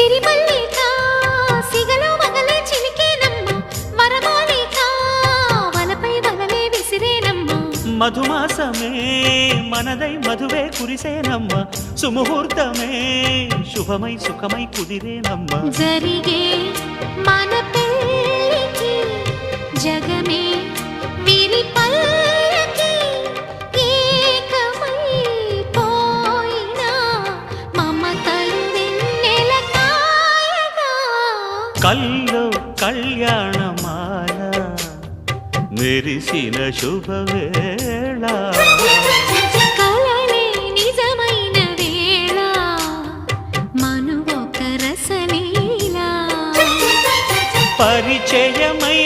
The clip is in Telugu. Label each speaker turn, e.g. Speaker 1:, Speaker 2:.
Speaker 1: సిరిమల్లిక సిగలో మగలే చిలికేనమ్మ వరమాలిక వలపై వలలే విసిరేనమ్మ
Speaker 2: మధుమాసమే మనదై మధువే కురిసేనమ్మ సుముహూర్తమే శుభమై సుఖమై కుదిరేనమ్మ
Speaker 1: జరిగే మన పెళ్ళికి జగమే వీరి పల్లకి ఏకమై పోయినా మమతలు వెన్నెల కాయగా
Speaker 2: కల్లో కళ్యాణమాల మెరిసిన శుభవేళ
Speaker 1: కలలే నిజమైన వేళ మనువొక రసలీల
Speaker 2: పరిచయమై